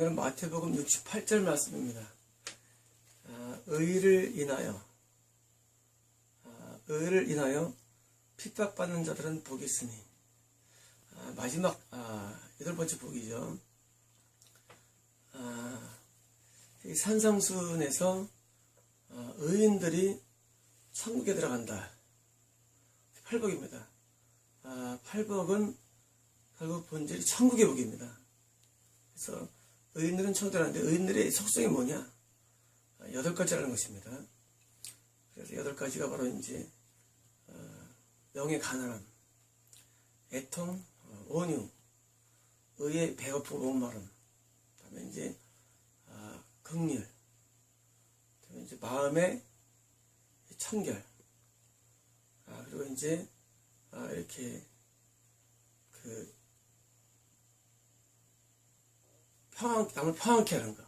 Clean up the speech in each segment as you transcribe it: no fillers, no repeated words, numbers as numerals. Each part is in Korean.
오늘은 마태복음 68절 말씀입니다. 의를 인하여 핍박받는 자들은 복이 있으니. 마지막 8번째 복이죠. 이 산상순에서 의인들이 천국에 들어간다. 8복입니다. 8복은 결국 본질이 천국의 복입니다. 그래서 의인들은 천국에 들어가는데 의인들의 속성이 뭐냐? 8가지라는 것입니다. 그래서 8가지가 바로 이제 명예 가난함, 애통, 온유, 의의 배고프고 목마름, 그다음에 이제 긍휼, 그다음에 이제 마음의 청결, 그리고 이제 이렇게 남을 평안케 하는 거.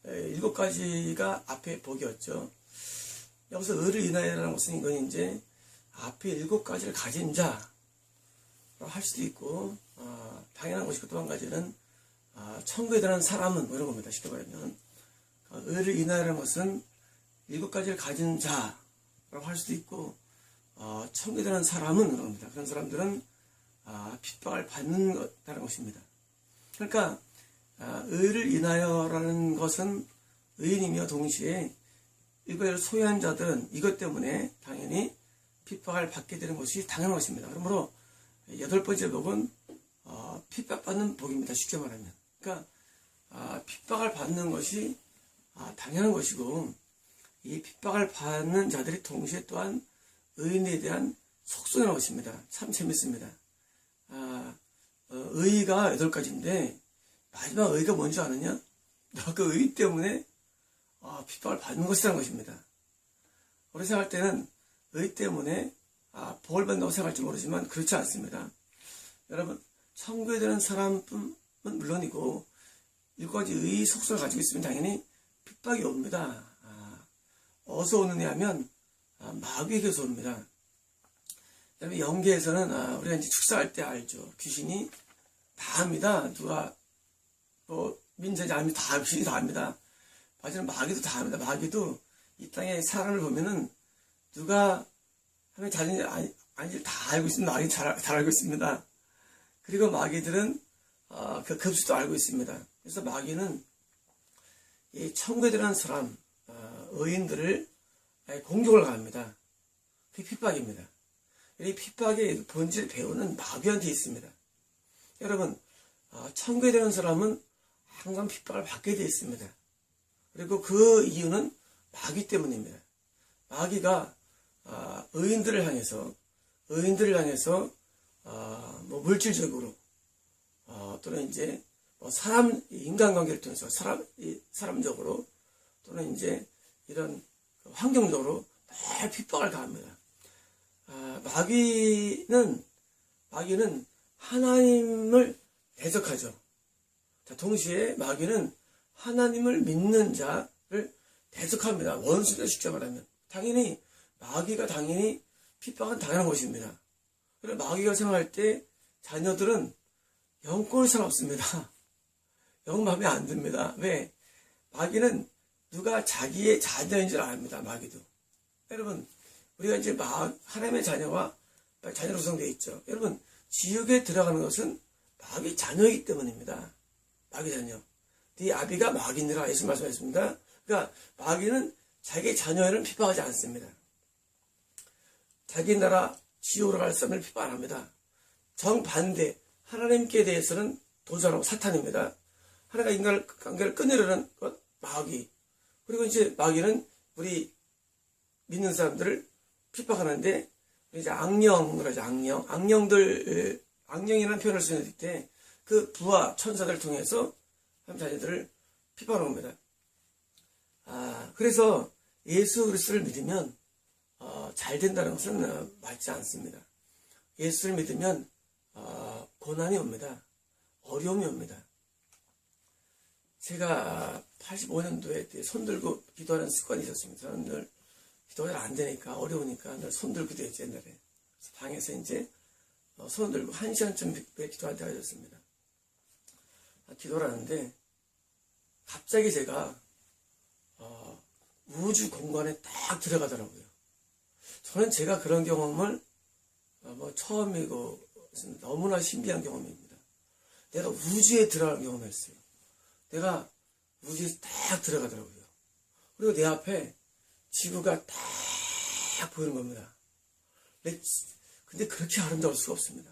7가지가 앞에 복이었죠. 여기서 의를 인하여라는 것은 이건 이제 앞에 7가지를 가진 자 할 수도 있고, 당연한 것이고, 또 한 가지는 천국에 들어가는 사람은 뭐 이런 겁니다. 쉽게 말하면 의를 인하여라는 것은 7가지를 가진 자라고 할 수도 있고, 천국에 들어가는 사람은 그런 겁니다. 그런 사람들은 핍박을 받는다는 것입니다. 그러니까 의를 인하여라는 것은 의인이며 동시에 이걸 소유한 자들은 이것 때문에 당연히 핍박을 받게 되는 것이 당연한 것입니다. 그러므로 8번째 복은 핍박받는 복입니다. 쉽게 말하면. 그러니까 핍박을 받는 것이 당연한 것이고, 이 핍박을 받는 자들이 동시에 또한 의인에 대한 속성이라는 것입니다. 참 재밌습니다. 의의가 8가지인데 마지막 의의가 뭔지 아느냐? 너 그 의의 때문에 핍박을 받는 것이라는 것입니다. 우리 생각할 때는 의의 때문에 복을 받는다고 생각할지 모르지만 그렇지 않습니다. 여러분, 천국에 드는 사람은 물론이고 7가지 의의 속성을 가지고 있으면 당연히 핍박이 옵니다. 어디서 오느냐 하면 마귀에게서 옵니다. 여러분, 영계에서는 우리가 이제 축사할 때 알죠. 귀신이 다 합니다. 누가 민자지 아니면 다 귀신이 다 합니다. 마지막 마귀도 다 합니다. 마귀도 이 땅에 사람을 보면은 누가 하면 자신이 아닌지 다 알고 있습니다. 마귀 잘 알고 있습니다. 그리고 마귀들은 그 급수도 알고 있습니다. 그래서 마귀는 이 천국에 들어간 사람, 의인들을 공격을 가합니다. 그게 핍박입니다. 이 핍박의 본질 배우는 마귀한테 있습니다. 여러분, 천국에 들어간 사람은 항상 핍박을 받게 되어 있습니다. 그리고 그 이유는 마귀 때문입니다. 마귀가 의인들을 향해서 뭐 물질적으로 또는 이제 뭐 인간관계를 통해서 사람적으로 또는 이제 이런 환경적으로 늘 핍박을 가합니다. 마귀는 하나님을 대적하죠. 동시에 마귀는 하나님을 믿는 자를 대적합니다. 원수를 쉽게 말하면. 마귀가 핍박은 당연한 것입니다. 그래서 마귀가 생각할 때 자녀들은 영권을 사납습니다. 영 마음에 안 듭니다. 왜? 마귀는 누가 자기의 자녀인 줄 압니다. 마귀도. 여러분, 우리가 이제 하나님의 자녀와 자녀로 구성되어 있죠. 여러분, 지옥에 들어가는 것은 마귀 자녀이기 때문입니다. 마귀 자녀. 네 아비가 마귀니라 예수 말씀하셨습니다. 그러니까 마귀는 자기 자녀를 핍박하지 않습니다. 자기 나라 지옥으로 갈 사람을 핍박 안 합니다. 정반대 하나님께 대해서는 도전하고 사탄입니다. 하나님과 인간을 관계를 끊으려는 것 마귀. 그리고 이제 마귀는 우리 믿는 사람들을 핍박하는데 이제 악령을 하죠. 악령이라는 표현을 쓰는 때 그 부하 천사들을 통해서 한 자녀들을 핍박하는 겁니다. 그래서 예수 그리스도를 믿으면 잘 된다는 것은 맞지 않습니다. 예수를 믿으면 고난이 옵니다. 어려움이 옵니다. 제가 85년도에 손 들고 기도하는 습관이 있었습니다. 저는 늘 기도가 잘 안 되니까 어려우니까 늘 손 들고 기도했지 옛날에. 그래서 방에서 이제 손 들고 1시간쯤 기도할 때가 있었습니다. 기도를 하는데 갑자기 제가 우주 공간에 딱 들어가더라고요. 저는 제가 그런 경험을 처음이고 너무나 신비한 경험입니다. 내가 우주에 들어가는 경험을 했어요. 내가 우주에 딱 들어가더라고요. 그리고 내 앞에 지구가 딱 보이는 겁니다. 근데 그렇게 아름다울 수가 없습니다.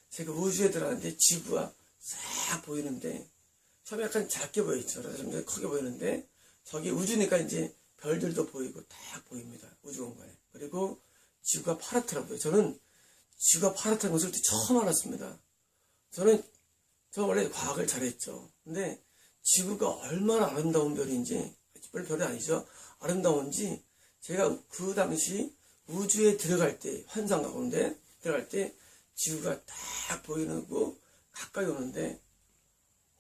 제가 우주에 들어갔는데 지구가 싹 보이는데 처음에 약간 작게 보였죠. 점점 크게 보이는데 저기 우주니까 이제 별들도 보이고 딱 보입니다. 우주 공간에. 그리고 지구가 파랗더라고요. 저는 지구가 파랗다는 것을 처음 알았습니다. 저 원래 과학을 잘했죠. 근데 지구가 얼마나 아름다운 별인지, 별이 아니죠. 아름다운지 제가 그 당시 우주에 들어갈 때, 환상 가운데 들어갈 때 지구가 딱 보이고 가까이 오는데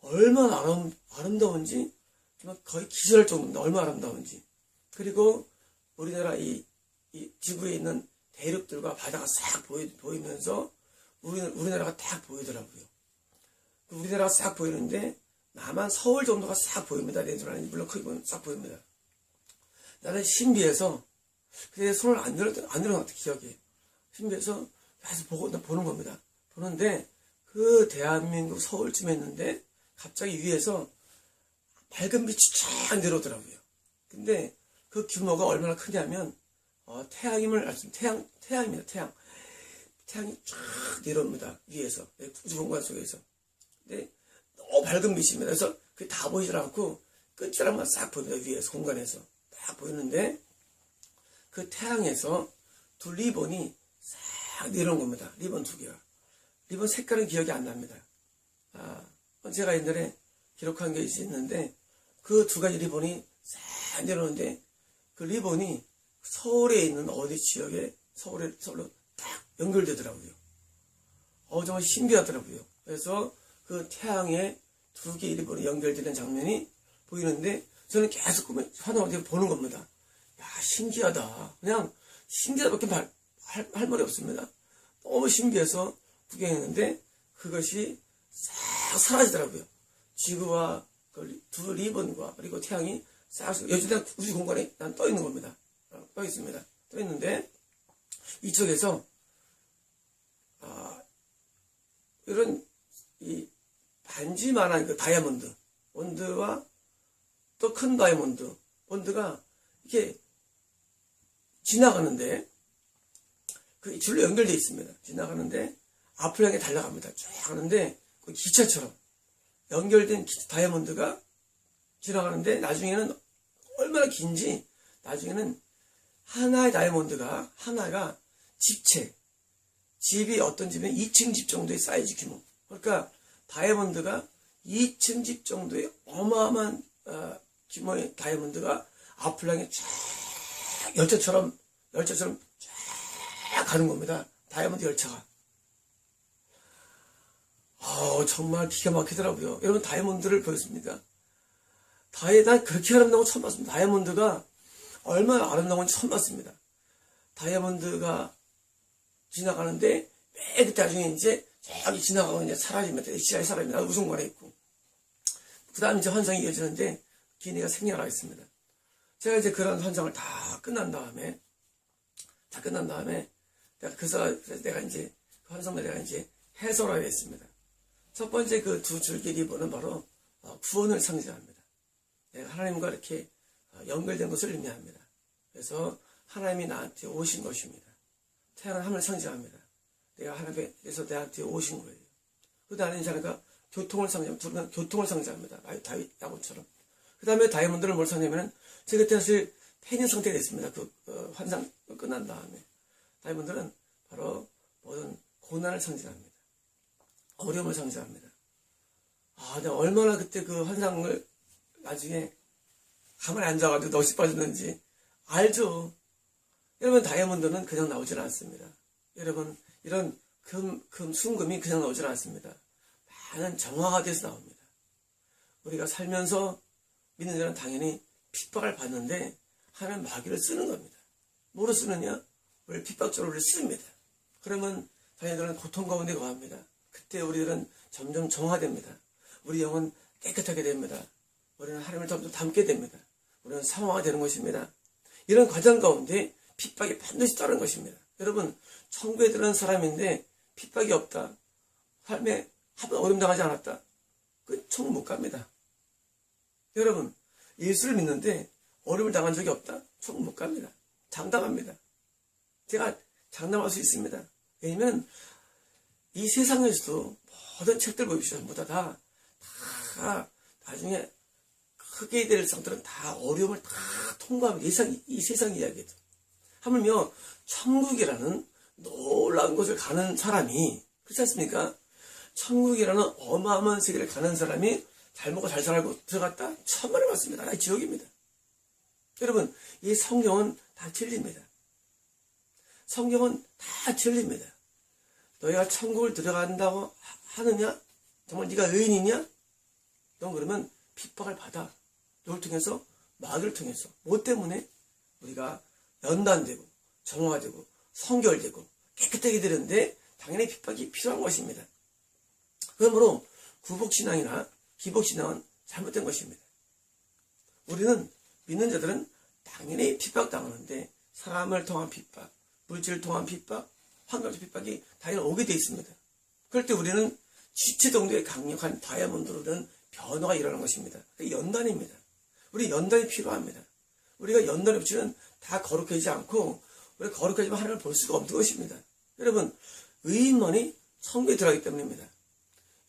얼마나 아름다운지 정말 거의 기절할 정도입니다. 얼마나 아름다운지. 그리고 우리나라 이 지구에 있는 대륙들과 바다가 싹 보이면서 우리나라가 딱 보이더라고요. 우리나라가 싹 보이는데 남한 서울 정도가 싹 보입니다. 내주라는 물론 크게 싹 보입니다. 나는 신비해서 그때 손을 안 들어놨던 기억이 신비해서 계속 보는 겁니다. 보는데 그 대한민국 서울쯤에 있는데 갑자기 위에서 밝은 빛이 쫙 내려오더라고요. 근데 그 규모가 얼마나 크냐면 태양임을 알 수 있습니다. 태양입니다. 태양이 쫙 내려옵니다. 위에서 우주 공간 속에서. 근데 너무 밝은 빛입니다. 그래서 그게 다 보이질 않고 끝자락만 싹 보입니다. 위에서 공간에서 딱 보이는데 그 태양에서 두 리본이 싹 내려온 겁니다. 리본 두 개가. 리본 색깔은 기억이 안 납니다. 제가 옛날에 기록한 게 있는데 그 두 가지 리본이 싹 내려오는데 그 리본이 서울에 있는 어디 지역에 서울로 딱 연결되더라고요. 정말 신기하더라고요. 그래서 그 태양에 두 개의 리본이 연결되는 장면이 보이는데 저는 계속 하나하나 보는 겁니다. 야, 신기하다. 그냥 신기하다밖에 할 말이 없습니다. 너무 신기해서 구경했는데 그것이 싹 사라지더라고요. 지구와 그 두 리본과 그리고 태양이 싹 여전히 우주 공간에 난 떠 있는 겁니다. 떠 있습니다. 떠 있는데 이쪽에서 이런 이 반지만한 그 다이아몬드 원드와 또 큰 다이아몬드 원드가 이렇게 지나가는데 그 줄로 연결되어 있습니다. 지나가는데 앞을 향해 달려갑니다. 쫙 가는데 그 기차처럼 연결된 다이아몬드가 지나가는데 나중에는 얼마나 긴지 나중에는 하나의 다이아몬드가 하나가 집이 어떤 집은 2층 집 정도의 사이즈 규모. 그러니까 다이아몬드가 2층 집 정도의 어마어마한 규모의 다이아몬드가 앞을 향해 쫙 열차처럼 쫙 가는 겁니다. 다이아몬드 열차가. 정말 기가 막히더라고요. 여러분 다이아몬드를 보였습니까? 난 그렇게 아름다운 거 처음 봤습니다. 다이아몬드가 얼마나 아름다운 건지 처음 봤습니다. 다이아몬드가 지나가는데 맨 그때 나중에 이제 저기 지나가고 이제 사라집니다. 지하에 사라집니다. 우승관에 있고. 그 다음 이제 환상이 이어지는데 기내가 생겨나겠습니다. 제가 이제 그런 환상을 다 끝난 다음에 그래서 내가 이제 그 환상을 내가 이제 해설하게 됐습니다. 첫 번째 그 두 줄기 리본은 바로 구원을 상징합니다. 내가 하나님과 이렇게 연결된 것을 의미합니다. 그래서 하나님이 나한테 오신 것입니다. 태양은 하늘을 상징합니다. 내가 하나님께서 내한테 오신 거예요. 그 다음에 자네가 교통을 상징합니다. 교통을 상징합니다. 다윗 야곱처럼. 그 다음에 다이아몬드를 뭘 상징하면 제가 그때 사실 팬인 상태가 됐습니다. 환상 끝난 다음에. 다이아몬드는 바로 모든 고난을 상징합니다. 어려움을 상징합니다. 내가 얼마나 그때 그 환상을 나중에 가만히 앉아가지고 넋이 빠졌는지 알죠. 여러분 다이아몬드는 그냥 나오질 않습니다. 여러분 이런 순금이 그냥 나오질 않습니다. 많은 정화가 돼서 나옵니다. 우리가 살면서 믿는 자는 당연히 핍박을 받는데 하나님 마귀를 쓰는 겁니다. 뭐로 쓰느냐? 우리 핍박조를 씁니다. 그러면 자녀들은 고통 가운데 거합니다. 그때 우리들은 점점 정화됩니다. 우리 영은 깨끗하게 됩니다. 우리는 하나님을 점점 닮게 됩니다. 우리는 사모가 되는 것입니다. 이런 과정 가운데 핍박이 반드시 따르는 것입니다. 여러분, 천국에 들어간 사람인데 핍박이 없다. 삶에 한 번 어려움 당하지 않았다. 그 천국 못 갑니다. 여러분, 예수를 믿는데 어려움을 당한 적이 없다. 천국 못 갑니다. 장담합니다. 제가 장담할 수 있습니다. 왜냐면 이 세상에서도 모든 책들 보십시오. 전부 다 나중에 크게 될 상들은 다 어려움을 다 통과합니다. 이 세상 이야기도. 하물며 천국이라는 놀라운 곳을 가는 사람이, 그렇지 않습니까? 천국이라는 어마어마한 세계를 가는 사람이 잘 먹고 잘 살고 들어갔다? 천만에 맞습니다. 나 지옥입니다. 여러분, 이 성경은 다 진리입니다. 성경은 다 진리입니다. 너희가 천국을 들어간다고 하느냐? 정말 네가 의인이냐? 넌 그러면 핍박을 받아. 누굴 통해서? 마귀를 통해서. 뭐 때문에? 우리가 연단되고 정화되고 성결되고 깨끗하게 되는데 당연히 핍박이 필요한 것입니다. 그러므로 구복신앙이나 기복신앙은 잘못된 것입니다. 우리는 믿는 자들은 당연히 핍박당하는데 사람을 통한 핍박, 물질을 통한 핍박, 환경적 핍박이 당연히 오게 되어 있습니다. 그럴 때 우리는 지체 정도의 강력한 다이아몬드로는 변화가 일어나는 것입니다. 연단입니다. 우리 연단이 필요합니다. 우리가 연단이 없이는 다 거룩해지지 않고 우리가 거룩해지면 하나님을 볼 수가 없는 것입니다. 여러분, 의인만이 천국에 들어가기 때문입니다.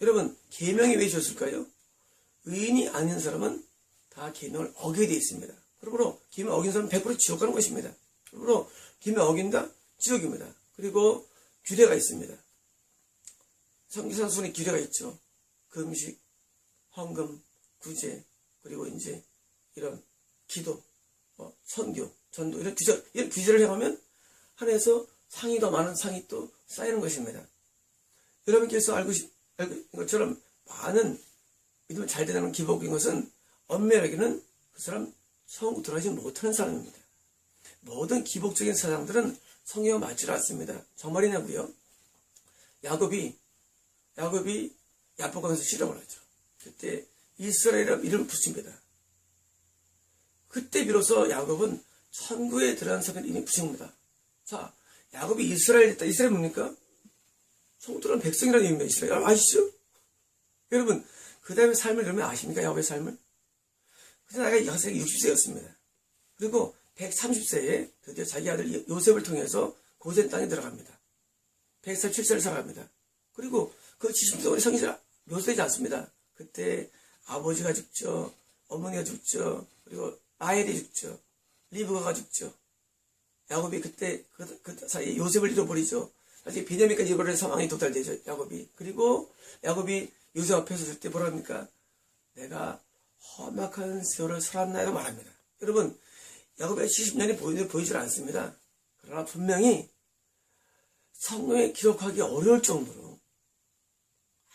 여러분, 계명이 왜 주셨을까요? 의인이 아닌 사람은 다 계명을 어기게 되어 있습니다. 그러므로 계명 어긴 사람은 100% 지옥 가는 것입니다. 그러므로 계명 어긴다? 지옥입니다. 그리고 규례가 있습니다. 성기산순의 규례가 있죠. 금식, 헌금, 구제, 그리고 이제 이런 기도, 선교, 전도 이런 규제를 행하면 하나에서 상이 더 많은 상이 또 쌓이는 것입니다. 여러분께서 알고 있는 것처럼 많은 믿으면 잘 되는 기복인 것은 엄밀하게는 그 사람 천국 들어가지 못하는 사람입니다. 모든 기복적인 사람들은 성경에 맞지 않습니다. 정말이냐고요? 야곱이 야복강에서 실험을 하죠. 그때 이스라엘이라는 이름을 붙입니다. 그때 비로소 야곱은 천국에 들어간 사람의 이름이 붙입니다. 자, 야곱이 이스라엘에 있다. 이스라엘 뭡니까? 천국 들어간 백성이라는 의미입니다. 이스라엘. 아시죠? 여러분, 그 다음에 삶을 여러분 아십니까? 야곱의 삶을? 그때 나이가 60세였습니다. 그리고 130세에 드디어 자기 아들 요셉을 통해서 고센 땅에 들어갑니다. 147세를 살아갑니다. 그리고 그 70세월의 성이 묘사되지 않습니다. 그때 아버지가 죽죠. 어머니가 죽죠. 그리고 라헬이 죽죠. 리브가가 죽죠. 야곱이 그때 그 사이에 요셉을 잃어버리죠. 사실 베냐민까지 잃어버리는 상황이 도달되죠. 야곱이. 그리고 야곱이 요셉 앞에 섰을 때 뭐라 합니까? 내가 험악한 세월을 살았나요? 말합니다. 여러분, 야곱의 70년이 보이질 않습니다. 그러나 분명히 성경에 기록하기 어려울 정도로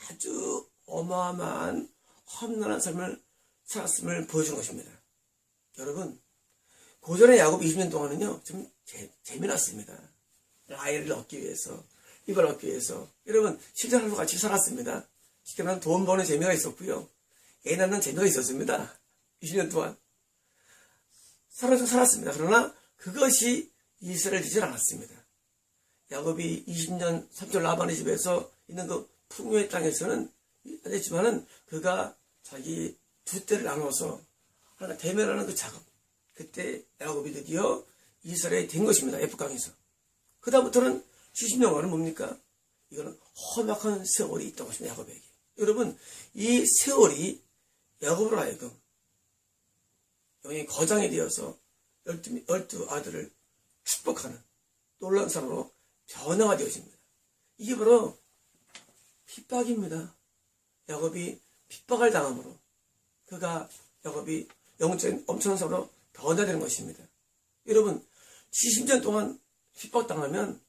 아주 어마어마한 험난한 삶을 살았음을 보여준 것입니다. 여러분, 고전의 야곱 20년 동안은요, 좀 재미났습니다. 라헬을 얻기 위해서, 이걸 얻기 위해서. 여러분, 실전하고 같이 살았습니다. 쉽게 말하면 돈 버는 재미가 있었고요. 애 낳는 재미가 있었습니다. 20년 동안. 살았습니다. 그러나 그것이 이스라엘 되질 않았습니다. 야곱이 20년 삼촌 라반의 집에서 있는 그 풍요의 땅에서는 안 됐지만은 그가 자기 두 떼를 나눠서 하나 대면하는 그 작업. 그때 야곱이 드디어 이스라엘이 된 것입니다. 에프강에서. 그 다음부터는 70년간은 뭡니까? 이거는 험악한 세월이 있다고 하십니다. 야곱에게. 여러분, 이 세월이 야곱으로 하여금 영의 거장이 되어서 12 아들을 축복하는 놀라운 사람으로 변화가 되어집니다. 이게 바로 핍박입니다. 야곱이 핍박을 당함으로 야곱이 영적인 엄청난 사람으로 변화되는 것입니다. 여러분, 70년 동안 핍박당하면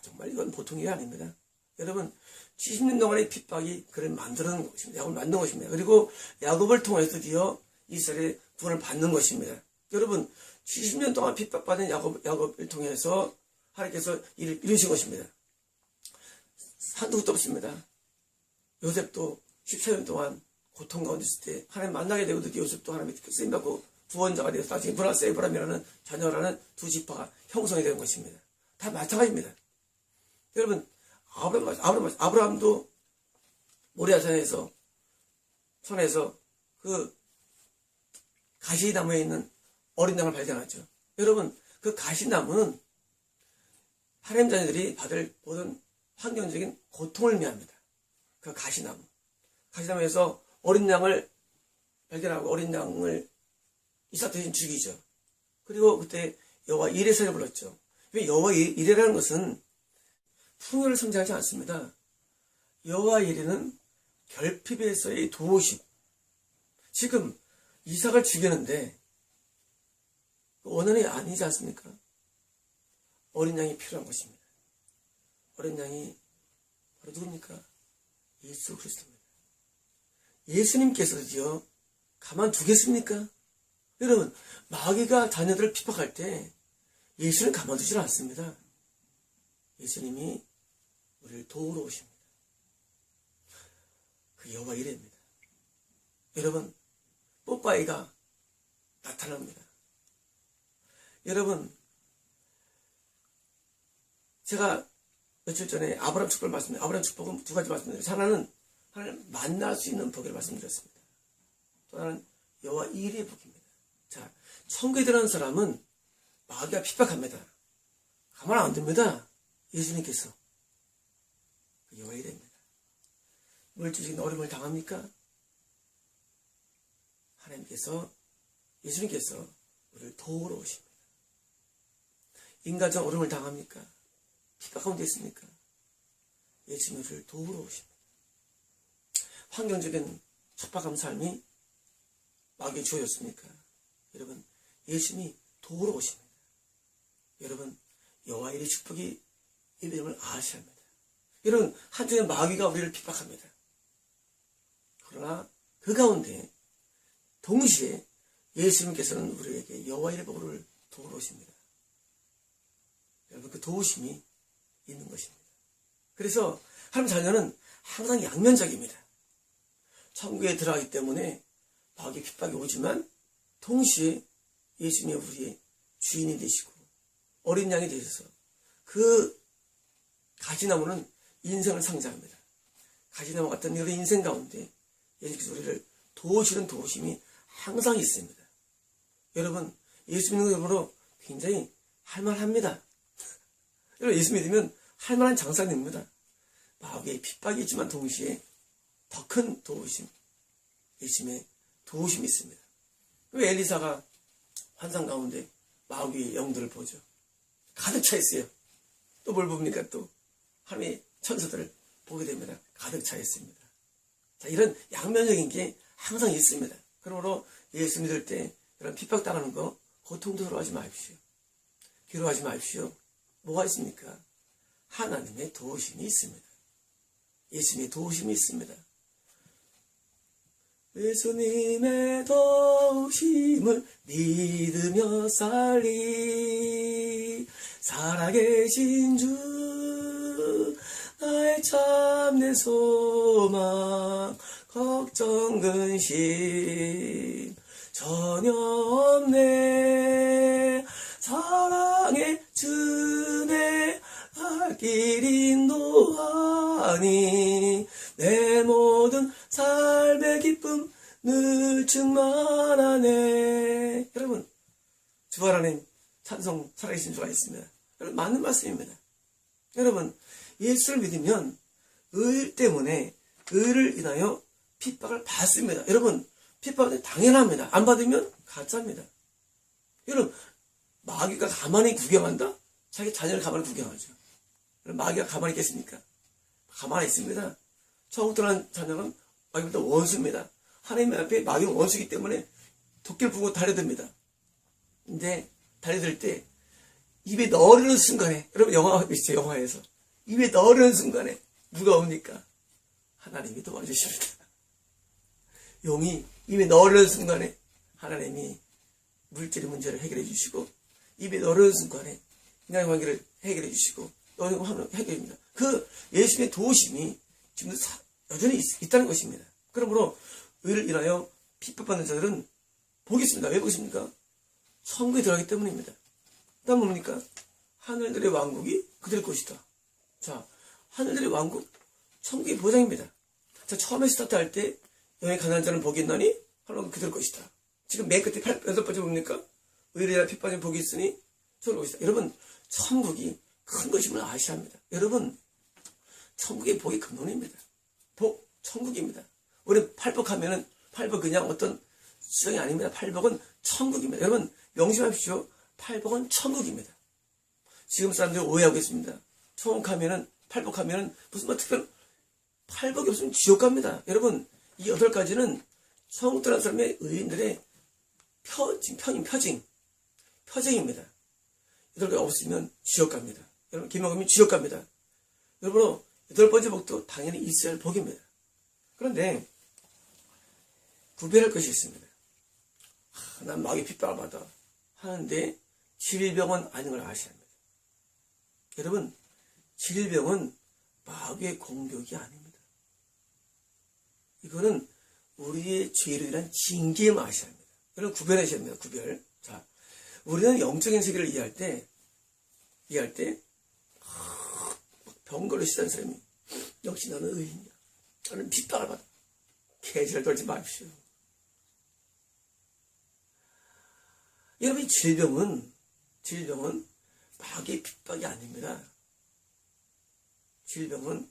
정말 이건 보통 일이 아닙니다. 여러분, 70년 동안의 핍박이 그를 만드는 것입니다. 야곱을 만든 것입니다. 그리고 야곱을 통해서 드디어 이스라엘의 구원을 받는 것입니다. 여러분, 70년 동안 핍박받은 야곱을 통해서 하나님께서 일을 이루신 것입니다. 한두 끝도 없습니다. 요셉도 14년 동안 고통 가운데 있을 때 하나님 만나게 되고 드디어 요셉도 하나님의 쓰임받고 구원자가 되어서 나중에 브라스 에브람이라는 자녀라는 두 지파가 형성이 되는 것입니다. 다 마찬가지입니다. 여러분 아브라함도 모리아산에서 손에서 그 가시나무에 있는 어린 양을 발견하죠. 여러분 그 가시나무는 하나님 자녀들이 받을 모든 환경적인 고통을 의미합니다. 그 가시나무에서 어린 양을 발견하고 어린 양을 이삭 대신 죽이죠. 그리고 그때 여호와 이레사를 불렀죠. 여호와 이레라는 것은 풍요를 상징하지 않습니다. 여호와 이레는 결핍에서의 도우심. 지금 이삭을 죽이는데 원한이 아니지 않습니까? 어린 양이 필요한 것입니다. 어린 양이 바로 누굽니까? 예수 그리스도입니다. 예수님께서도요 가만두겠습니까? 여러분 마귀가 자녀들을 핍박할 때 예수는 가만두질 않습니다. 예수님이 우리를 도우러 오십니다. 그 여호와 이레입니다. 여러분 뽀빠이가 나타납니다. 여러분 제가 며칠 전에 아브라함 축복은 두 가지 말씀드렸어요. 하나는 하나님을 만날 수 있는 복을 말씀드렸습니다. 또 하나는 여호와 이레의 복입니다. 자, 천국에 들어가는 사람은 마귀가 핍박합니다. 가만 안 둡니다. 예수님께서 그 여호와 이레입니다. 물질적인 어려움을 당합니까? 예수님께서 우리를 도우러 오십니다. 인간적 어려움을 당합니까? 핍박 가운데 있습니까? 예수님이 우리를 도우러 오십니다. 환경적인 척박한 삶이 마귀에 주어졌습니까? 여러분 예수님이 도우러 오십니다. 여러분 여호와 이레의 축복이 이름을 아셔야 합니다. 여러분 한쪽에 마귀가 우리를 핍박합니다. 그러나 그 가운데 동시에 예수님께서는 우리에게 여호와 이레의 복을 도우러 오십니다. 여러분 그 도우심이 있는 것입니다. 그래서 하나님 자녀는 항상 양면적입니다. 천국에 들어가기 때문에 마귀의 핍박이 오지만 동시에 예수님이 우리의 주인이 되시고 어린 양이 되셔서 그 가시나무는 인생을 상징합니다. 가시나무 같은 우리 인생 가운데 예수님께서 우리를 도우시는 도우심이 항상 있습니다. 여러분 예수 믿는 것으로 굉장히 할만합니다. 여러분 예수 믿으면 할만한 장사입니다. 마귀의 핍박이 있지만 동시에 더 큰 도우심, 예수님의 도우심이 있습니다. 왜 엘리사가 환상 가운데 마귀의 영들을 보죠? 가득 차 있어요. 또 뭘 봅니까? 또 하나님의 천사들을 보게 됩니다. 가득 차 있습니다. 자, 이런 양면적인 게 항상 있습니다. 그러므로 예수 믿을 때 이런 핍박당하는 거 고통스러워하지 마십시오. 괴로워하지 마십시오. 뭐가 있습니까? 하나님의 도우심이 있습니다. 예수님의 도우심이 있습니다. 예수님의 도우심을 믿으며 살리 살아계신 주 나의 참된 소망 걱정 근심 전혀 없네 사랑의 주내 갈 길 인도하니 내 모든 삶의 기쁨 늘 충만하네. 여러분 주 하나님 찬송 살아계신 주가 있습니다. 여러분 맞는 말씀입니다. 여러분 예수를 믿으면 의 때문에 의를 인하여 핍박을 받습니다. 여러분 핍박은 당연합니다. 안 받으면 가짜입니다. 여러분 마귀가 가만히 구경한다? 자기 자녀를 가만히 구경하죠. 마귀가 가만히 있겠습니까? 가만히 있습니다. 처음 떠난 자녀는 마귀보다 원수입니다. 하나님 앞에 마귀는 원수이기 때문에 도끼를 부고 달려듭니다. 근데 달려들 때 입에 넣으려는 순간에 여러분 영화 있죠? 영화에서 입에 넣으려는 순간에 누가 옵니까? 하나님이 도와주십니다. 용이 입에 넣으려는 순간에 하나님이 물질의 문제를 해결해 주시고 입에 넣으려는 순간에 인간의 관계를 해결해 주시고 해결입니다. 그 예수님의 도우심이 지금도 여전히 있다는 것입니다. 그러므로 의를 인하여 핍박받는 자들은 복이 있습니다. 왜 복이 있습니까? 천국에 들어가기 때문입니다. 그 다음 뭡니까? 하늘들의 왕국이 그들의 것이다. 자, 하늘들의 왕국, 천국의 보장입니다. 자, 처음에 스타트할 때 영에 가난한 자는 복이 있나니 하나님은 그들의 것이다. 지금 맨 끝에 여덟 번째 뭡니까? 의를 인하여 핍박받는 복이 있으니 천국의 것이다. 여러분, 천국이 큰 것임을 아셔야 합니다. 여러분, 천국의 복이 근원입니다. 복, 천국입니다. 우리 팔복하면은, 팔복 그냥 어떤 수정이 아닙니다. 팔복은 천국입니다. 여러분, 명심하십시오. 팔복은 천국입니다. 지금 사람들이 오해하고 있습니다. 초목하면은, 팔복하면은, 무슨 뭐 특별, 팔복이 없으면 지옥 갑니다. 여러분, 이 8가지는 천국 들어간 사람의 의인들의 표징입니다. 8가지 없으면 지옥 갑니다. 여러분, 기막으면 지옥 갑니다. 여러분, 8번째 복도 당연히 있어야 할 복입니다. 그런데, 구별할 것이 있습니다. 난 마귀의 핍박을 받아 하는데, 질병은 아닌 걸 아셔야 합니다. 여러분, 질병은 마귀의 공격이 아닙니다. 이거는 우리의 죄로 인한 징계임을 아셔야 합니다. 여러분, 구별하셔야 합니다. 구별. 자, 우리는 영적인 세계를 이해할 때, 병 걸리시다는 사람이, 역시 나는 의인이야. 나는 핍박을 받아. 개지를 떨지 마십시오. 여러분, 질병은 마귀의 핍박이 아닙니다. 질병은,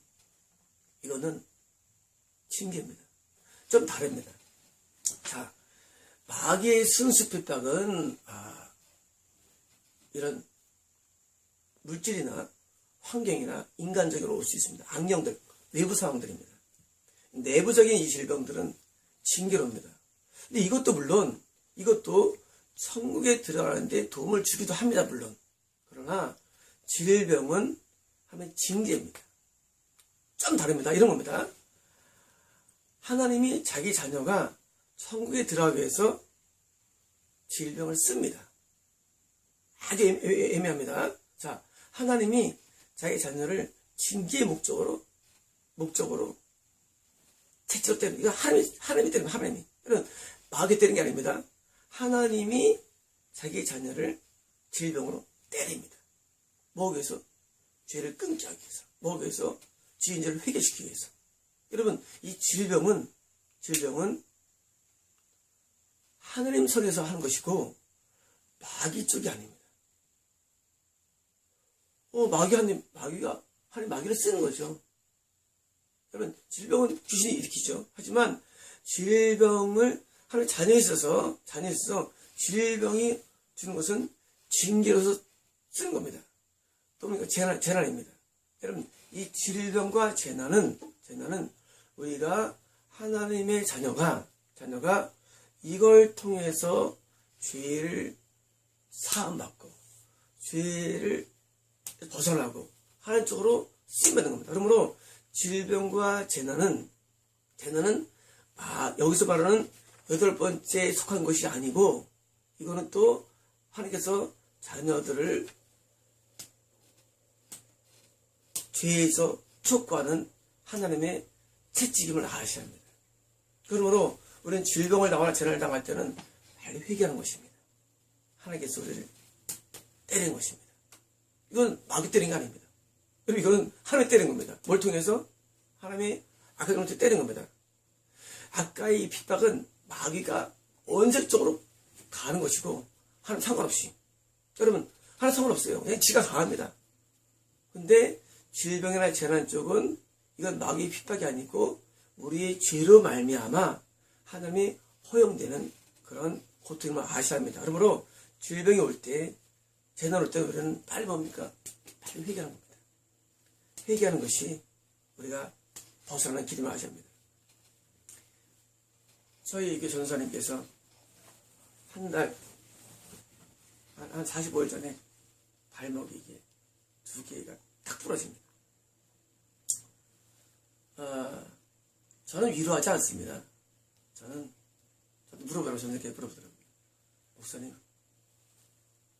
이거는 징계입니다. 좀 다릅니다. 자, 마귀의 순수 핍박은, 이런 물질이나 환경이나 인간적으로 올 수 있습니다. 악령들, 외부 상황들입니다. 내부적인 이 질병들은 징계로입니다. 근데 이것도 천국에 들어가는데 도움을 주기도 합니다, 물론. 그러나 질병은 하면 징계입니다. 좀 다릅니다. 이런 겁니다. 하나님이 자기 자녀가 천국에 들어가기 위해서 질병을 씁니다. 아주 애매합니다. 자, 하나님이 자기 자녀를 징계의 목적으로 채찍으로 때리는, 이거 하나님이 때리는, 하나님이. 이런 마귀 때리는 게 아닙니다. 하나님이 자기 자녀를 질병으로 때립니다. 뭐하기 위해서? 죄를 끊게 하기 위해서. 뭐하기 위해서? 지은 죄를 회개시키기 위해서. 여러분, 이 질병은 하나님 선에서 하는 것이고 마귀 쪽이 아닙니다. 마귀가 하나님 마귀를 쓰는 거죠. 여러분, 질병은 귀신이 일으키죠. 하지만 질병을 하나님 자녀에 있어서 질병이 주는 것은 징계로서 쓰는 겁니다. 또 뭡니까? 재난입니다. 여러분, 이 질병과 재난은 우리가 하나님의 자녀가 이걸 통해서 죄를 사함받고 죄를 벗어나고 하는 쪽으로 쓰임받는 겁니다. 그러므로 질병과 재난은 여기서 말하는 8번째에 속한 것이 아니고, 이거는 또 하나님께서 자녀들을 죄에서 촉구하는 하나님의 채찍임을 아셔야 합니다. 그러므로 우리는 질병을 당하거나 재난을 당할 때는 빨리 회개하는 것입니다. 하나님께서 우리를 때리는 것입니다. 이건 마귀 때리는 게 아닙니다. 여러분, 이거는 하나님 때리는 겁니다. 뭘 통해서? 하나님의 악한 것을 때리는 겁니다. 아까의 이 핍박은 마귀가 언제적으로 가는 것이고, 하나님 상관없이. 여러분, 하나님 상관없어요. 그냥 지가 강합니다. 근데 질병이나 재난 쪽은 이건 마귀의 핍박이 아니고 우리의 죄로 말미암아 하나님이 허용되는 그런 고통임을 아셔야 합니다. 그러므로 질병이 올 때, 재난 올 때 우리는 빨리 뭡니까? 빨리 회개하는 겁니다. 회개하는 것이 우리가 벗어나는 길임을 아셔야 합니다. 저희 교회 전사님께서 한 45일 전에 발목이 이게 2개가 탁 부러집니다. 저는 위로하지 않습니다. 저는 물어보라고 전사님께 물어보더라고요. 목사님,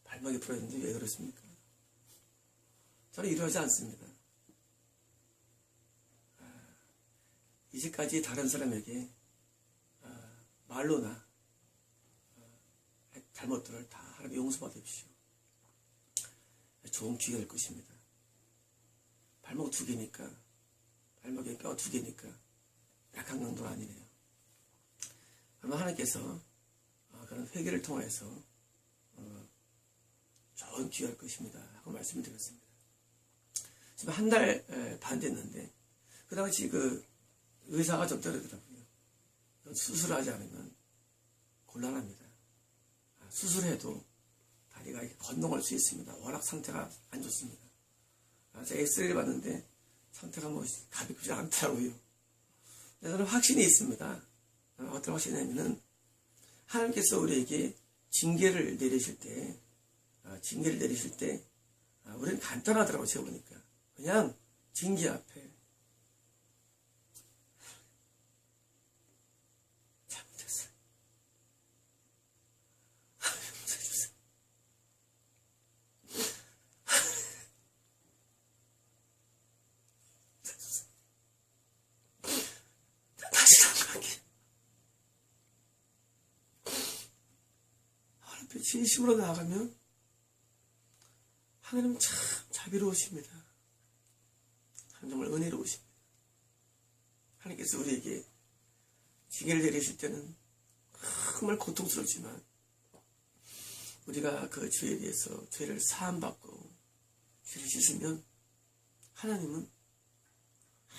발목이 부러졌는데 왜 그렇습니까? 저는 위로하지 않습니다. 이제까지 다른 사람에게 말로나 잘못들을 다 하나님 용서받으십시오. 좋은 기회가 될 것입니다. 발목 2개니까, 발목에 뼈 2개니까 약한 강도는 아니네요. 그러면 하나님께서 그런 회개를 통해서 좋은 기회가 될 것입니다 하고 말씀을 드렸습니다. 지금 1달 반 됐는데 그 당시 그 의사가 적절하더라고요. 수술하지 않으면 곤란합니다. 수술해도 다리가 건너갈 수 있습니다. 워낙 상태가 안 좋습니다. 제가 엑스레이를 봤는데 상태가 뭐 가볍지 않더라고요. 저는 확신이 있습니다. 어떤 확신이냐면은 하나님께서 우리에게 징계를 내리실 때 우리는 간단하더라고요. 제가 보니까 그냥 징계 앞에 잘못했어요. 용서해 주세요. 다시 생각해. 하나님 진심으로 나아가면 하나님은 참 자비로우십니다. 하나님 정말 은혜로우십니다. 하나님께서 우리에게 징계를 내리실 때는 정말 고통스럽지만 우리가 그 죄에 대해서 죄를 사함받고 죄를 씻으면 하나님은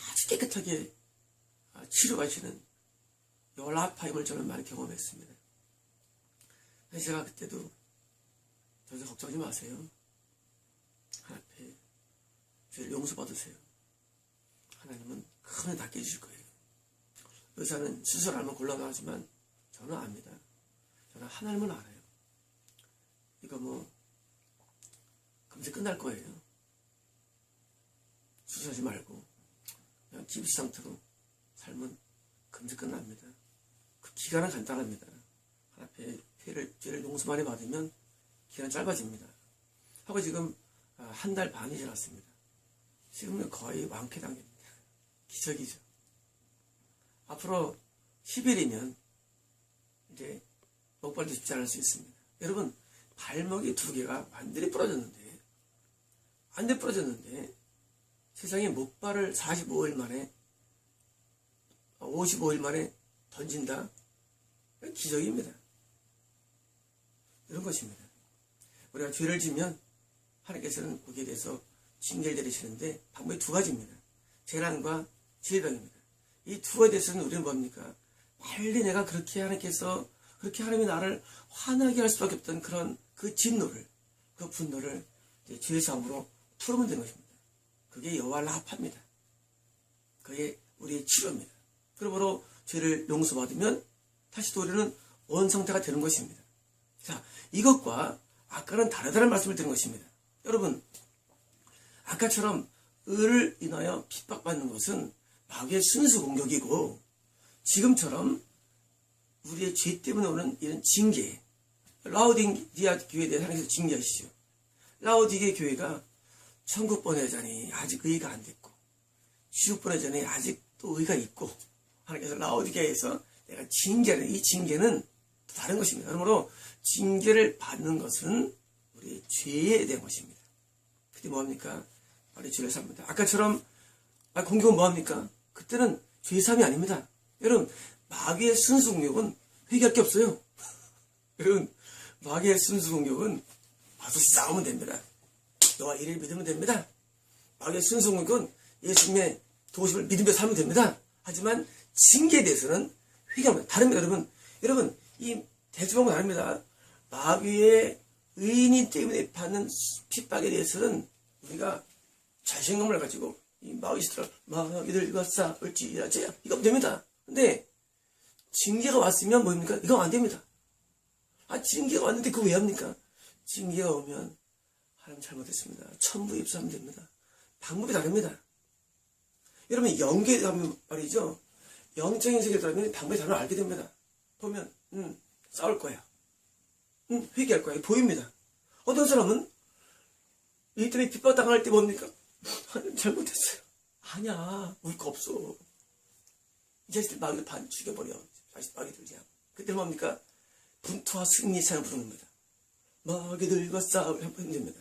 아주 깨끗하게 치료하시는 열아파임을 저는 많이 경험했습니다. 그래서 제가 그때도 저도 걱정하지 마세요. 하나님 앞에 죄를 용서받으세요. 하나님은 큰 은혜 닦게 해주실 거예요. 의사는 수술하면 곤란하지만 저는 압니다. 저는 하나님은 알아요. 이거 뭐 금세 끝날 거예요. 수술하지 말고 그냥 기부스 상태로 살면 금세 끝납니다. 그 기간은 간단합니다. 하나님 앞에 죄를 용서 많이 받으면 기간은 짧아집니다. 하고 지금 1달 반이 지났습니다. 지금은 거의 완쾌 단계입니다. 기적이죠. 앞으로 10일이면 이제 목발도 짚지 않을 수 있습니다. 여러분, 발목이 2개가 완전히 부러졌는데 세상에 목발을 55일 만에 55일 만에 던진다? 기적입니다. 이런 것입니다. 우리가 죄를 지면 하나님께서는 거기에 대해서 징계를 내리시는데 방법이 2가지입니다. 재난과 질병입니다. 이 2가지에 대해서는 우리는 뭡니까? 빨리 내가 그렇게 하나님께서 그렇게 하나님이 나를 화나게 할 수밖에 없던 그런 그 진노를, 그 분노를 죄사함으로 풀으면 되는 것입니다. 그게 여호와 라파입니다. 그게 우리의 치료입니다. 그러므로 죄를 용서받으면 다시 또 우리는 원상태가 되는 것입니다. 자, 이것과 아까는 다르다는 말씀을 드린 것입니다. 여러분, 아까처럼 의를 인하여 핍박받는 것은 마귀의 순수 공격이고 지금처럼 우리의 죄 때문에 오는 이런 징계, 라오디게아 교회에 대해서 하나님께서 징계하시죠. 라오디게아 교회가 천국 보내자니 아직 의가 안 됐고 지옥 보내자니 아직도 의가 있고 하나님께서 라오디게아에서 내가 징계하는 이 징계는 또 다른 것입니다. 그러므로 징계를 받는 것은 우리의 죄에 대한 것입니다. 그때 뭐합니까? 빨리 죄를 삽니다. 아까처럼 공격은 뭐합니까? 그때는 죄삼이 아닙니다. 여러분, 마귀의 순수 공격은 회개할 게 없어요. 여러분, 마귀의 순수 공격은 와서 싸우면 됩니다. 너와 이를 믿으면 됩니다. 마귀의 순수 공격은 예수님의 도우심을 믿으며 살면 됩니다. 하지만 징계에 대해서는 회개합니다. 다릅니다. 여러분, 이 대조방은 다릅니다. 마귀의 의인이 때문에 받는 핍박에 대해서는 우리가 자신감을 가지고 이 마귀들과 싸울지라지 이거 됩니다. 근데 징계가 왔으면 뭡니까? 이거 안 됩니다. 징계가 왔는데 그거 왜 합니까? 징계가 오면 하나님 잘못했습니다. 천부 입수하면 됩니다. 방법이 다릅니다. 여러분, 영계에 가면 말이죠. 영적인 세계에 들어가면 방법이 다른 걸 알게 됩니다. 보면 싸울 거야. 회개할 거야. 보입니다. 어떤 사람은 이 때문에 핍박당할 때 뭡니까? 하나님 잘못했어요. 아니야. 울 거 없어. 이 자식들 마귀를 반 죽여버려. 자식 마귀 들지 않고. 그때 뭡니까? 분투와 승리의 찬을 부르는 겁니다. 마귀들과 싸우려 하면 됩니다.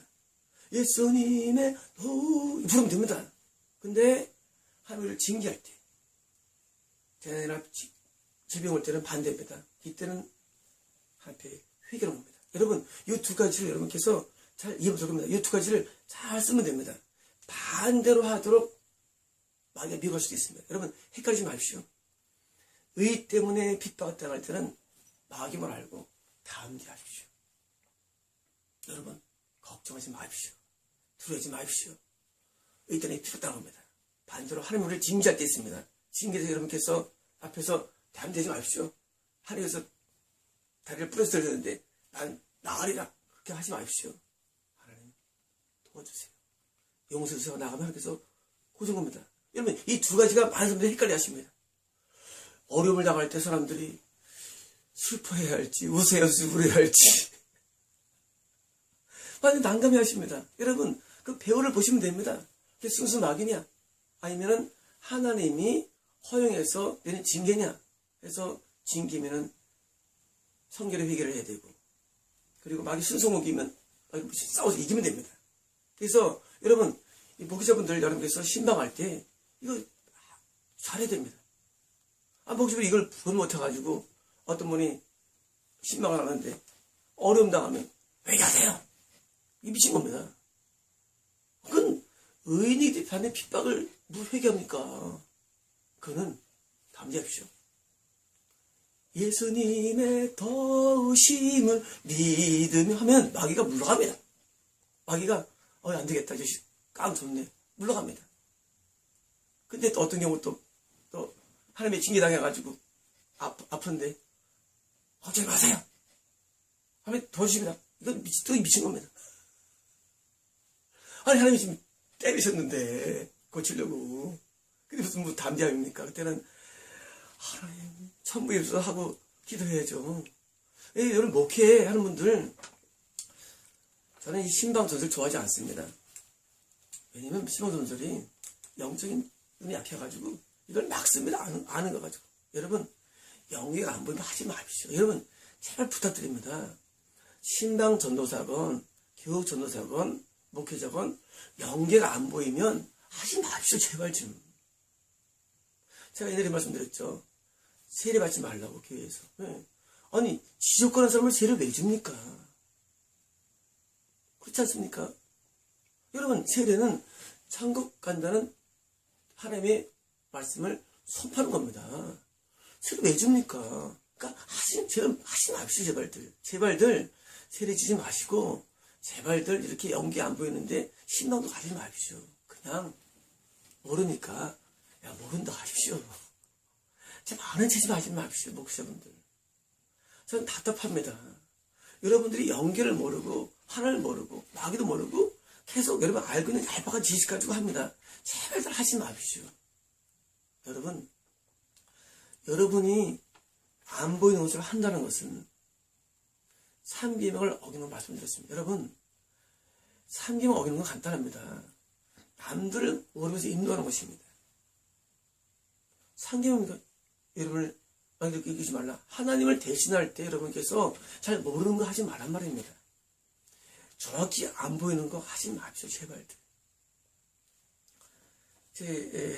예수님의 도 부르면 됩니다. 근데 하나님을 징계할 때, 재난이나 질병 올 때는 반대입니다. 이때는 하나님께 회개를 합니다. 여러분, 이 두 가지를 여러분께서 잘 이해하면 됩니다. 이 두 가지를 잘 쓰면 됩니다. 반대로 하도록 마귀가 미혹할 수도 있습니다. 여러분, 헷갈리지 마십시오. 의 때문에 핍박을 당할 때는 마귀만 알고 다음 일 하십시오. 여러분, 걱정하지 마십시오. 두려워하지 마십시오. 의 때문에 핍박당한 겁니다. 반대로 하나님을 징계할 때 있습니다. 징계에서 여러분께서 앞에서 담대지 마십시오. 하나님께서 다리를 부러뜨려야 되는데 난 나으리라 그렇게 하지 마십시오. 하나님 도와주세요. 용서주세요. 나가면 하나님께서 고생 겁니다. 여러분, 이 두 가지가 많은 사람들이 헷갈려 하십니다. 어려움을 당할 때 사람들이 슬퍼해야 할지 웃어야 할지 울어야 할지 완전 난감해 하십니다. 여러분, 그 배우를 보시면 됩니다. 그게 순수 낙이냐 아니면은 하나님이 허용해서 내는 징계냐 해서 징계면은 성결의 회개를 해야 되고, 그리고 마귀 순종목이면 싸워서 이기면 됩니다. 그래서 여러분, 이 목회자분들 여러분께서 신방할 때 이거 잘해야 됩니다. 목회자분이 이걸 구분 못해가지고 어떤 분이 신방을 하는데 어려움 당하면 회개하세요. 이 미친 겁니다. 그건 의인이 받는 핍박을 누가 회개합니까? 그거는 담대하십시오. 예수님의 도우심을 믿으며 하면 마귀가 물러갑니다. 마귀가 안 되겠다. 저 깡 좋네. 물러갑니다. 근데 또 어떤 경우 또 하나님의 징계 당해가지고 아픈데 걱정 마세요. 하면 도와주십니다. 이건 미친 겁니다. 아니, 하나님이 지금 때리셨는데 고치려고. 근데 무슨 담대함입니까? 그때는 하나님 천부입수하고 기도해야죠. 여러분, 목회하는 분들, 저는 이 신방 전설 좋아하지 않습니다. 왜냐면 신방 전설이 영적인 눈이 약해가지고 이걸 막 씁니다. 아는 거 가지고. 여러분, 영계가 안 보이면 하지 마십시오. 여러분, 제발 부탁드립니다. 신방 전도사건, 교육 전도사건, 목회자건 영계가 안 보이면 하지 마십시오. 제발 좀. 제가 옛날에 말씀드렸죠. 세례 받지 말라고 교회에서. 네. 아니, 지옥가는 사람을 세례를 왜 줍니까? 그렇지 않습니까? 여러분, 세례는 천국 간다는 하나님의 말씀을 선포하는 겁니다. 세례 왜 줍니까? 그러니까 하지 마십시오. 제발들 세례 주지 마시고, 제발들 이렇게 연기 안 보이는데 신방도 가지 마십시오. 그냥 모르니까 모른다 하십시오. 제발 아는 체지 마지 마십시오. 목사분들. 저는 답답합니다. 여러분들이 연기를 모르고 하나를 모르고 마귀도 모르고 계속 여러분 알고 있는 얄팍한 지식 가지고 합니다. 제발들 하지 마십시오. 여러분이 안 보이는 것을 한다는 것은 삼계명을 어기는 걸 말씀드렸습니다. 여러분, 삼계명 어기는 건 간단합니다. 남들을 모르면서 인도하는 것입니다. 삼계명이니까 여러분을 이렇게 이기지 말라. 하나님을 대신할 때 여러분께서 잘 모르는 거 하지 말란 말입니다. 정확히 안 보이는 거 하지 마십시오. 제발들.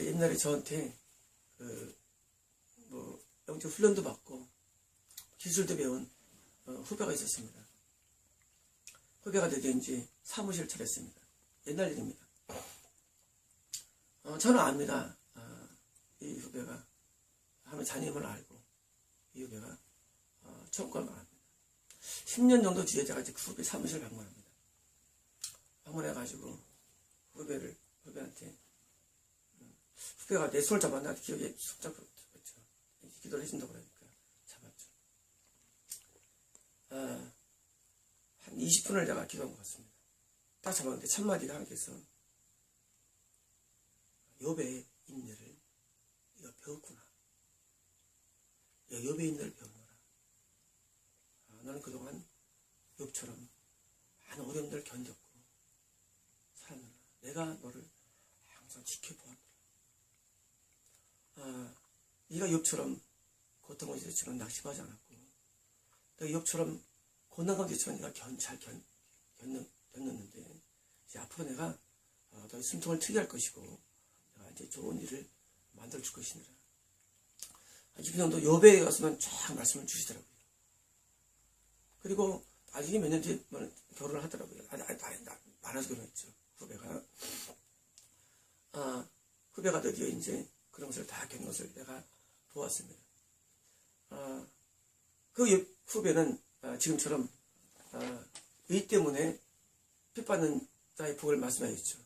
옛날에 저한테 영적 훈련도 받고 기술도 배운 후배가 있었습니다. 후배가 되게 이제 사무실을 차렸습니다. 옛날 일입니다. 저는 압니다. 이 후배가 하나님 자녀임을 알고 이 후배가 천국을 말합니다. 10년 정도 뒤에 제가 이제 그 후배 사무실을 방문합니다. 방문해가지고 후배한테 후배가 내 손을 잡았나 기억에 손잡고 있죠. 기도를 해준다고 그러니까 잡았죠. 한 20분을 제가 기도한 것 같습니다. 딱 잡았는데 첫 마디가 하나님께서 욥의 인내를 네가 배웠구나. 욥의 인내를 배웠노라. 너는 그동안 욥처럼 많은 어려움들을 견뎠고 살았느라 내가 너를 항상 지켜보았노라. 네가 욥처럼 고통을 지처럼 낙심하지 않았고 욥처럼 고난 가운데 있지만 내가 잘 견뎠는데 이제 앞으로 내가 더 숨통을 트게 할 것이고 내가 이제 좋은 일을 만들어 줄 것이니라. 이 정도 욥에 가서만 쫙 말씀을 주시더라고요. 그리고 나중에 몇 년 뒤에 결혼을 하더라고요. 말아서 결혼했죠. 후배가 드디어 이제 그런 것을 다 겪는 것을 내가 보았습니다. 그 후배는 지금처럼 의 때문에 핍받는 자의 복을 말씀하셨죠.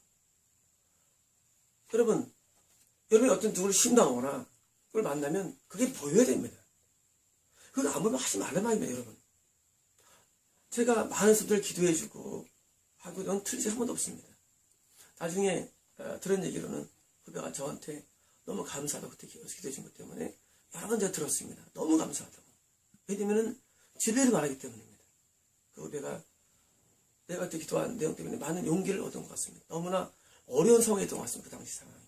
여러분이 어떤 누구를 신당하거나 그걸 만나면 그게 보여야 됩니다. 그건 아무나 하지 말란 말입니다, 여러분. 제가 많은 사람들 기도해주고 하고 이건 틀리지 한 번도 없습니다. 나중에 들은 얘기로는 후배가 저한테 너무 감사하다고 그때 기도해준 것 때문에 여러 번 제가 들었습니다. 너무 감사하다고. 왜냐면은 진리를 말하기 때문입니다. 그 후배가 내가 그때 기도한 내용 때문에 많은 용기를 얻은 것 같습니다. 너무나 어려운 상황이었던 것 같습니다. 그 당시 상황이.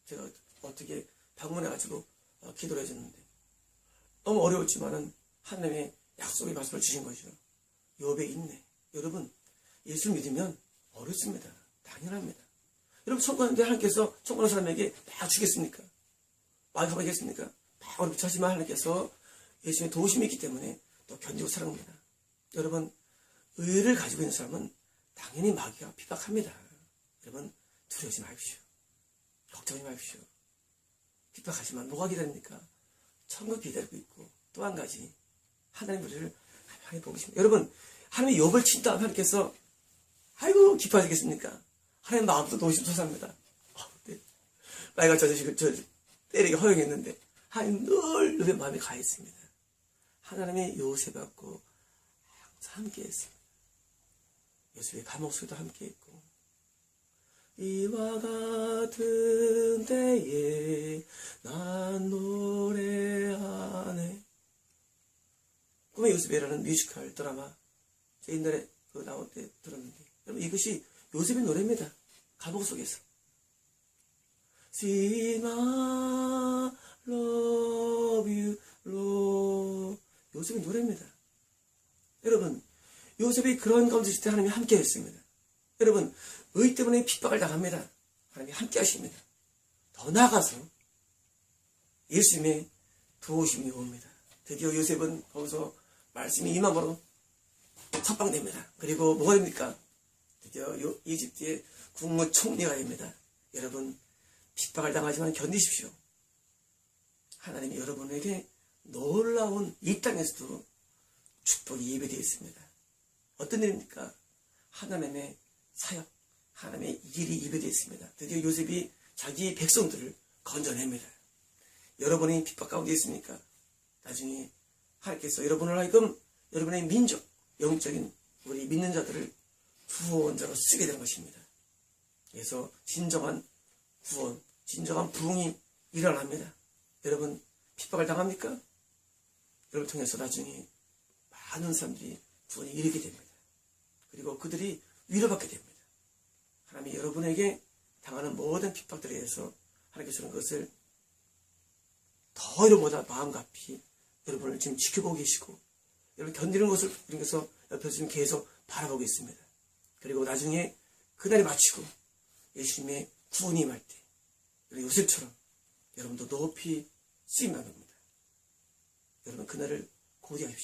제가 어떻게 방문해가지고 기도를 해줬는데 너무 어려웠지만은 하나님의 약속의 말씀을 주신 것이죠. 욥의 인내. 여러분, 예수 믿으면 어렵습니다. 당연합니다. 여러분, 천국하는데 하나님께서 천국하는 사람에게 다 주겠습니까? 만족하겠습니까? 다 어렵지 하지만 하나님께서 예수님의 도우심이 있기 때문에 또 견디고 살아갑니다. 여러분, 의를 가지고 있는 사람은 당연히 마귀가 핍박합니다. 여러분, 두려워하지 마십시오. 걱정하지 마십시오. 핍박하지만 뭐가 기다립니까? 천국 기다리고 있고 또 한 가지 하나님 우리를 가만히 보고 계십니다. 여러분, 하나님의 욥을 친다 하나님께서 아이고 기뻐하시겠습니까? 하나님 마음도 노심 솟아납니다. 네. 나이가 저 때리기 허용했는데 하나님 늘 욥의 마음에 가 있습니다. 하나님의 요셉 갖고 항상 함께 했습니다. 요셉의 감옥 속에도 함께 했고 이와 같은 때에 난 노래하네. 꿈의 요셉이라는 뮤지컬 드라마 제 옛날에 나올 때 들었는데 여러분 이것이 요셉의 노래입니다. 감옥 속에서 Sing I love you Lord. 요셉의 노래입니다. 여러분 요셉이 그런 가운데 있을 때 하나님이 함께 했습니다. 여러분 의 때문에 핍박을 당합니다. 하나님이 함께 하십니다. 더 나아가서 예수님의 도우심이 옵니다. 드디어 요셉은 거기서 말씀이 임함으로 석방됩니다. 그리고 뭐가 됩니까? 드디어 이집트의 국무총리가 됩니다. 여러분 핍박을 당하지만 견디십시오. 하나님이 여러분에게 놀라운 이 땅에서도 축복이 예배되어 있습니다. 어떤 일입니까? 하나님의 사역, 하나님의 일이 예배되어 있습니다. 드디어 요셉이 자기 백성들을 건져냅니다. 여러분이 핍박 가운데 있습니까? 나중에 하나님께서 여러분을 하여금 여러분의 민족, 영적인 우리 믿는 자들을 구원자로 쓰게 되는 것입니다. 그래서 진정한 구원, 진정한 부흥이 일어납니다. 여러분 핍박을 당합니까? 여러분 통해서 나중에 많은 사람들이 구원에 이르게 됩니다. 그리고 그들이 위로받게 됩니다. 하나님이 여러분에게 당하는 모든 핍박들에 대해서 하나님께서는 그것을 더 이런보다 마음 깊이 여러분을 지금 지켜보고 계시고 여러분 견디는 것을 그래서 옆에서 지금 계속 바라보고 있습니다. 그리고 나중에 그날이 마치고 예수님의 구원이 임할 때 요셉처럼 여러분도 높이 쓰임 나눕니다. 여러분 그날을 고대하십시오.